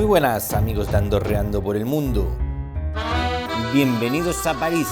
buenas amigos de Andorreando por el Mundo. Bienvenidos a París,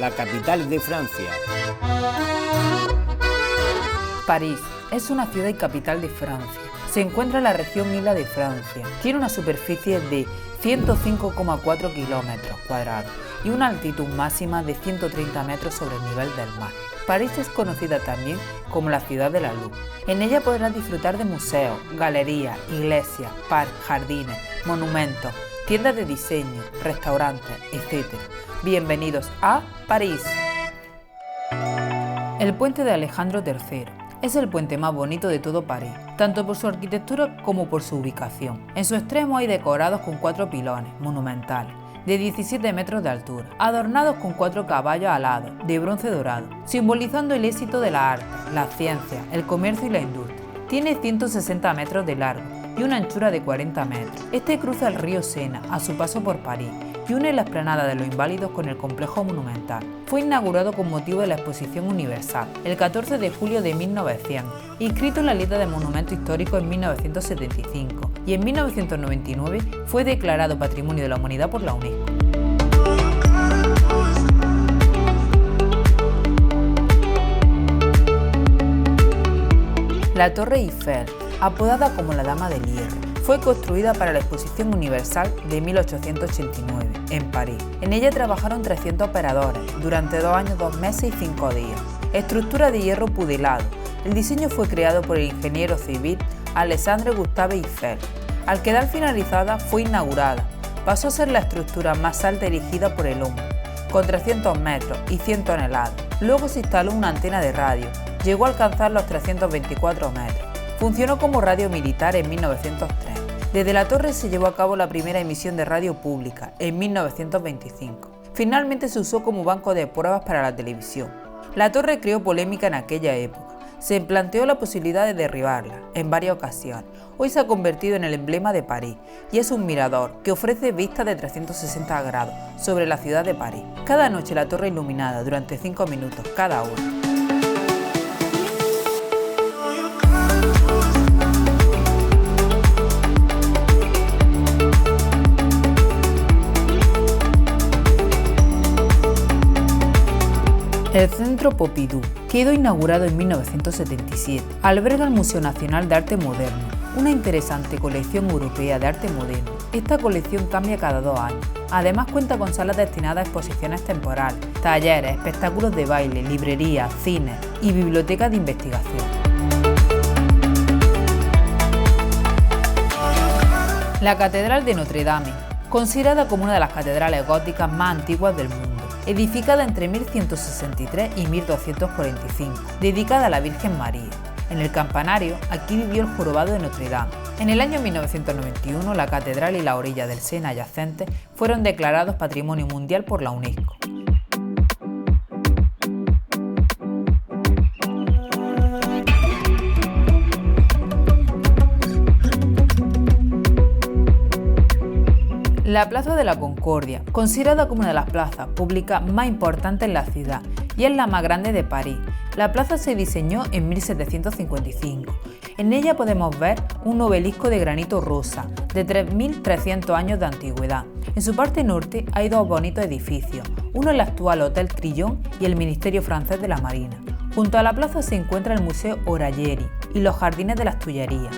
la capital de Francia. París es una ciudad y capital de Francia. Se encuentra en la región Isla de Francia. Tiene una superficie de 105,4 kilómetros cuadrados y una altitud máxima de 130 metros sobre el nivel del mar. París es conocida también como la ciudad de la luz. En ella podrás disfrutar de museos, galerías, iglesias, parques, jardines, monumentos, tiendas de diseño, restaurantes, etc. Bienvenidos a París. El puente de Alejandro III es el puente más bonito de todo París, tanto por su arquitectura como por su ubicación. En su extremo hay decorados con 4 pilones monumentales de 17 metros de altura, adornados con 4 caballos alados de bronce dorado, simbolizando el éxito de la arte, la ciencia, el comercio y la industria. Tiene 160 metros de largo y una anchura de 40 metros. Este cruza el río Sena a su paso por París y une la explanada de los Inválidos con el complejo monumental. Fue inaugurado con motivo de la Exposición Universal el 14 de julio de 1900, inscrito en la lista de monumentos históricos en 1975 y en 1999 fue declarado Patrimonio de la Humanidad por la UNESCO. La Torre Eiffel, apodada como la Dama del Hierro, fue construida para la Exposición Universal de 1889 en París. En ella trabajaron 300 operadores durante 2 años, 2 meses y 5 días. Estructura de hierro pudelado. El diseño fue creado por el ingeniero civil Alexandre Gustave Eiffel. Al quedar finalizada, fue inaugurada. Pasó a ser la estructura más alta erigida por el hombre, con 300 metros y 100 toneladas. Luego se instaló una antena de radio. Llegó a alcanzar los 324 metros. Funcionó como radio militar en 1903. Desde la torre se llevó a cabo la primera emisión de radio pública en 1925. Finalmente se usó como banco de pruebas para la televisión. La torre creó polémica en aquella época. Se planteó la posibilidad de derribarla en varias ocasiones. Hoy se ha convertido en el emblema de París y es un mirador que ofrece vistas de 360 grados sobre la ciudad de París. Cada noche la torre iluminada durante 5 minutos cada hora. El Centro Pompidou quedó inaugurado en 1977. Alberga el Museo Nacional de Arte Moderno, una interesante colección europea de arte moderno. Esta colección cambia cada 2 años. Además cuenta con salas destinadas a exposiciones temporales, talleres, espectáculos de baile, librerías, cines y bibliotecas de investigación. La Catedral de Notre Dame, considerada como una de las catedrales góticas más antiguas del mundo. Edificada entre 1163 y 1245, dedicada a la Virgen María. En el campanario, aquí vivió el jorobado de Notre Dame. En el año 1991, la catedral y la orilla del Sena adyacentes fueron declarados Patrimonio Mundial por la UNESCO. La Plaza de la Concordia, considerada como una de las plazas públicas más importantes en la ciudad y es la más grande de París. La plaza se diseñó en 1755. En ella podemos ver un obelisco de granito rosa de 3.300 años de antigüedad. En su parte norte hay 2 bonitos edificios, uno el actual Hotel Trillon y el Ministerio Francés de la Marina. Junto a la plaza se encuentra el Museo Oreillery y los Jardines de las Tullerías.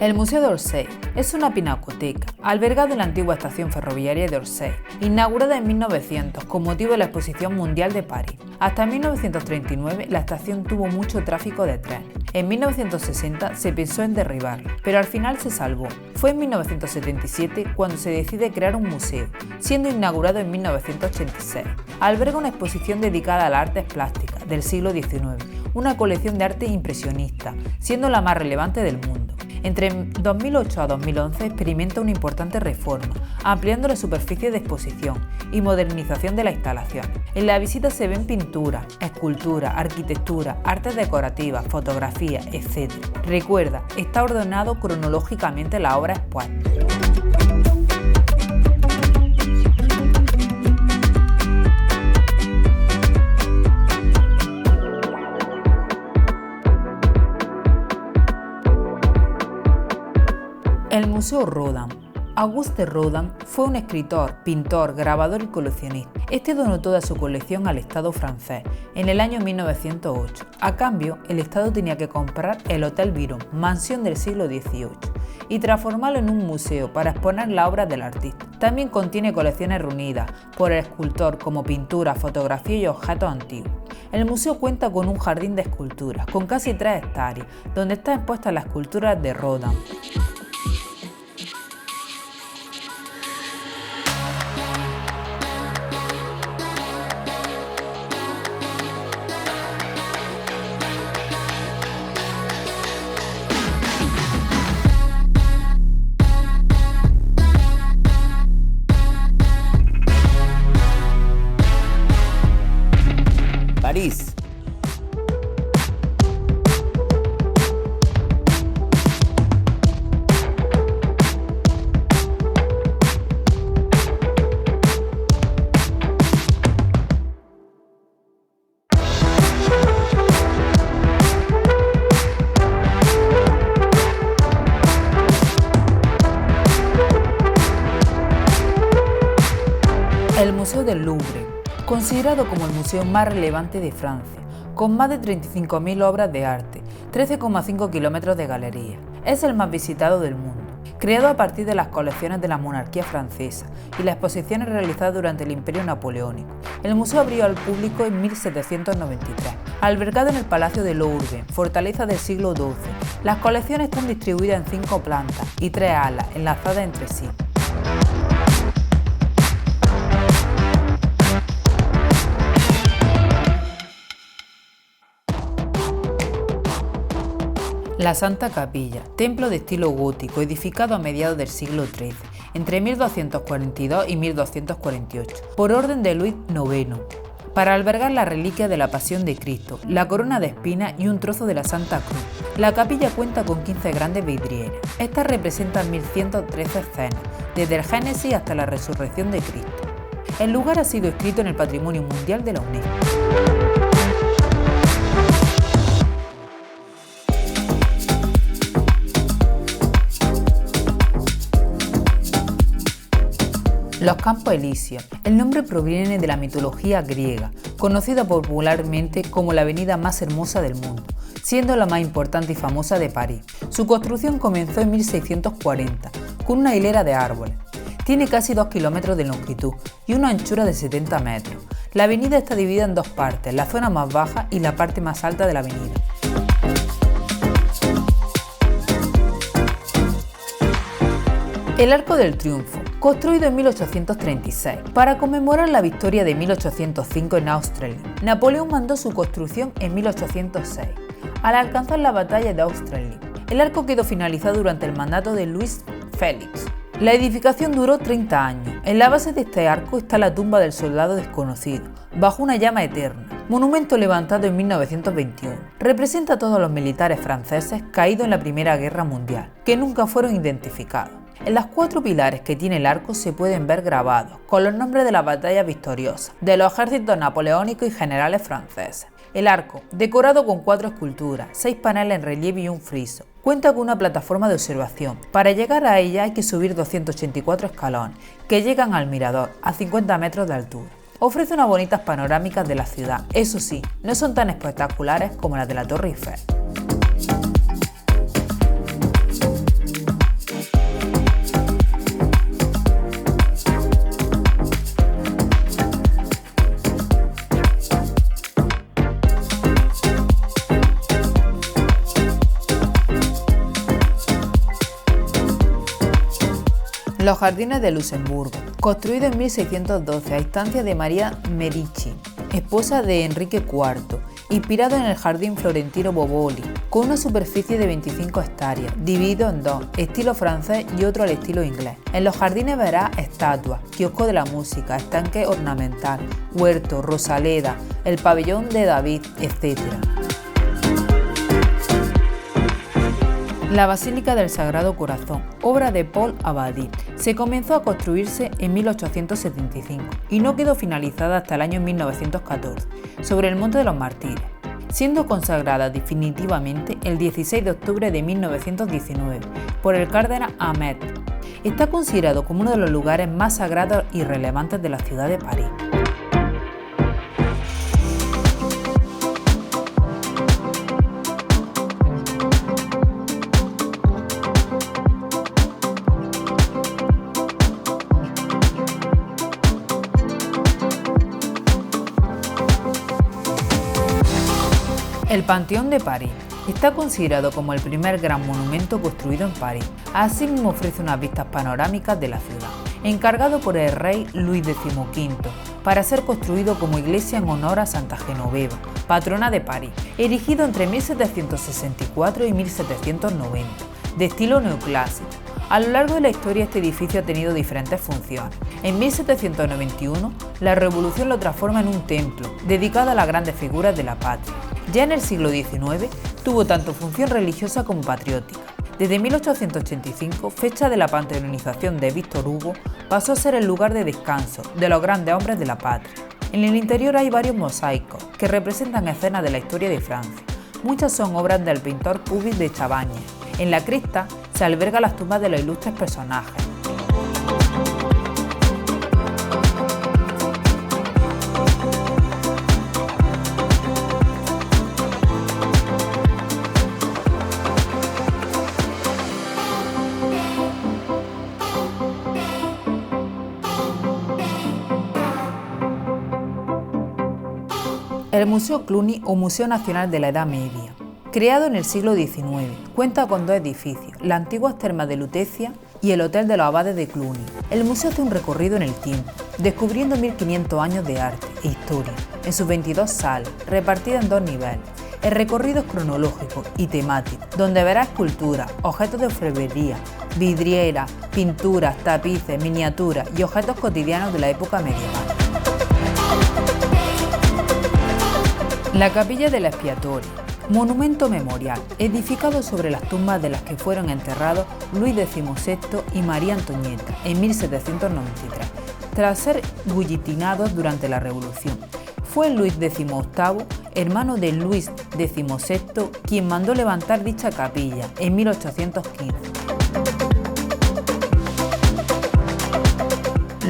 El Museo d'Orsay es una pinacoteca albergada en la antigua estación ferroviaria de Orsay, inaugurada en 1900 con motivo de la Exposición Mundial de París. Hasta 1939 la estación tuvo mucho tráfico de trenes. En 1960 se pensó en derribarla, pero al final se salvó. Fue en 1977 cuando se decide crear un museo, siendo inaugurado en 1986. Alberga una exposición dedicada a las artes plásticas del siglo XIX, una colección de arte impresionista, siendo la más relevante del mundo. Entre 2008 a 2011 experimenta una importante reforma, ampliando la superficie de exposición y modernización de la instalación. En la visita se ven pintura, escultura, arquitectura, artes decorativas, fotografía, etc. Recuerda, está ordenado cronológicamente la obra expuesta. El Museo Rodin. Auguste Rodin fue un escritor, pintor, grabador y coleccionista. Este donó toda su colección al Estado francés en el año 1908. A cambio, el Estado tenía que comprar el Hotel Byron, mansión del siglo XVIII, y transformarlo en un museo para exponer la obra del artista. También contiene colecciones reunidas por el escultor como pintura, fotografía y objetos antiguos. El museo cuenta con un jardín de esculturas, con casi 3 hectáreas, donde están expuestas las esculturas de Rodin. París. El Museo del Louvre, considerado como el museo más relevante de Francia, con más de 35.000 obras de arte, 13,5 kilómetros de galerías. Es el más visitado del mundo. Creado a partir de las colecciones de la monarquía francesa y las exposiciones realizadas durante el Imperio Napoleónico, el museo abrió al público en 1793. Albergado en el Palacio de Louvre, fortaleza del siglo XII, las colecciones están distribuidas en 5 plantas y 3 alas enlazadas entre sí. La Santa Capilla, templo de estilo gótico edificado a mediados del siglo XIII, entre 1242 y 1248, por orden de Luis IX, para albergar la reliquia de la Pasión de Cristo, la corona de espinas y un trozo de la Santa Cruz. La capilla cuenta con 15 grandes vidrieras. Estas representan 1113 escenas, desde el Génesis hasta la resurrección de Cristo. El lugar ha sido inscrito en el Patrimonio Mundial de la UNESCO. Los Campos Elíseos. El nombre proviene de la mitología griega, conocida popularmente como la avenida más hermosa del mundo, siendo la más importante y famosa de París. Su construcción comenzó en 1640, con una hilera de árboles. Tiene casi 2 kilómetros de longitud y una anchura de 70 metros. La avenida está dividida en 2 partes, la zona más baja y la parte más alta de la avenida. El Arco del Triunfo, construido en 1836, para conmemorar la victoria de 1805 en Austerlitz. Napoleón mandó su construcción en 1806, al alcanzar la batalla de Austerlitz. El arco quedó finalizado durante el mandato de Luis Félix. La edificación duró 30 años. En la base de este arco está la tumba del soldado desconocido, bajo una llama eterna, monumento levantado en 1921. Representa a todos los militares franceses caídos en la Primera Guerra Mundial, que nunca fueron identificados. En las 4 pilares que tiene el arco se pueden ver grabados, con los nombres de las batallas victoriosas, de los ejércitos napoleónicos y generales franceses. El arco, decorado con 4 esculturas, 6 paneles en relieve y un friso, cuenta con una plataforma de observación. Para llegar a ella hay que subir 284 escalones, que llegan al mirador, a 50 metros de altura. Ofrece unas bonitas panorámicas de la ciudad, eso sí, no son tan espectaculares como las de la Torre Eiffel. Los Jardines de Luxemburgo, construido en 1612 a instancias de María Medici, esposa de Enrique IV, inspirado en el Jardín Florentino Boboli, con una superficie de 25 hectáreas, dividido en 2, estilo francés y otro al estilo inglés. En los jardines verás estatuas, kiosco de la música, estanque ornamental, huerto, rosaleda, el pabellón de David, etc. La Basílica del Sagrado Corazón, obra de Paul Abadie, se comenzó a construirse en 1875 y no quedó finalizada hasta el año 1914, sobre el Monte de los Mártires. siendo consagrada definitivamente el 16 de octubre de 1919 por el cardenal Ahmed. Está considerado como uno de los lugares más sagrados y relevantes de la ciudad de París. El Panteón de París está considerado como el primer gran monumento construido en París. Asimismo ofrece unas vistas panorámicas de la ciudad, encargado por el rey Luis XV para ser construido como iglesia en honor a Santa Genoveva, patrona de París, erigido entre 1764 y 1790, de estilo neoclásico. A lo largo de la historia este edificio ha tenido diferentes funciones. En 1791, la Revolución lo transforma en un templo, dedicado a las grandes figuras de la patria. Ya en el siglo XIX, tuvo tanto función religiosa como patriótica. Desde 1885, fecha de la panteonización de Víctor Hugo, pasó a ser el lugar de descanso de los grandes hombres de la patria. En el interior hay varios mosaicos que representan escenas de la historia de Francia. Muchas son obras del pintor Puvis de Chabannes. En la cripta se albergan las tumbas de los ilustres personajes. El Museo Cluny o Museo Nacional de la Edad Media. Creado en el siglo XIX, cuenta con dos edificios, las antiguas termas de Lutecia y el Hotel de los Abades de Cluny. El museo hace un recorrido en el tiempo, descubriendo 1500 años de arte e historia, en sus 22 salas, repartidas en dos niveles. El recorrido es cronológico y temático, donde verás esculturas, objetos de orfebrería, vidrieras, pinturas, tapices, miniaturas y objetos cotidianos de la época medieval. La Capilla del Expiatorio, monumento memorial, edificado sobre las tumbas de las que fueron enterrados Luis XVI y María Antonieta en 1793, tras ser guillotinados durante la Revolución. Fue Luis XVIII, hermano de Luis XVI, quien mandó levantar dicha capilla en 1815.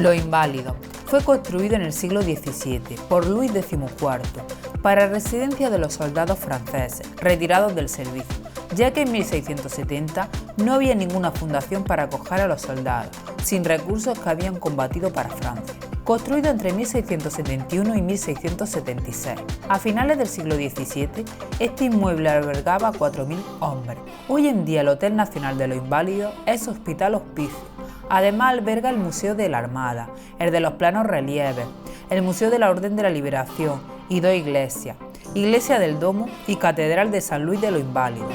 Los Inválidos. Fue construido en el siglo XVII por Luis XIV para residencia de los soldados franceses retirados del servicio, ya que en 1670 no había ninguna fundación para acoger a los soldados, sin recursos que habían combatido para Francia. Construido entre 1671 y 1676. A finales del siglo XVII, este inmueble albergaba a 4.000 hombres. Hoy en día el Hotel Nacional de los Inválidos es Hospital Hospicio. Además alberga el Museo de la Armada, el de los planos relieves, el Museo de la Orden de la Liberación y dos iglesias, Iglesia del Domo y Catedral de San Luis de los Inválidos.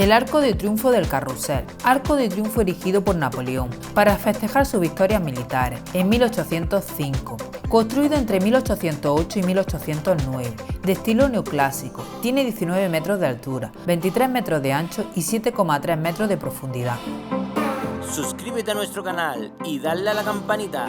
El Arco de Triunfo del Carrusel, arco de triunfo erigido por Napoleón para festejar sus victorias militares en 1805, construido entre 1808 y 1809, de estilo neoclásico, tiene 19 metros de altura, 23 metros de ancho y 7,3 metros de profundidad. Suscríbete a nuestro canal y dale a la campanita.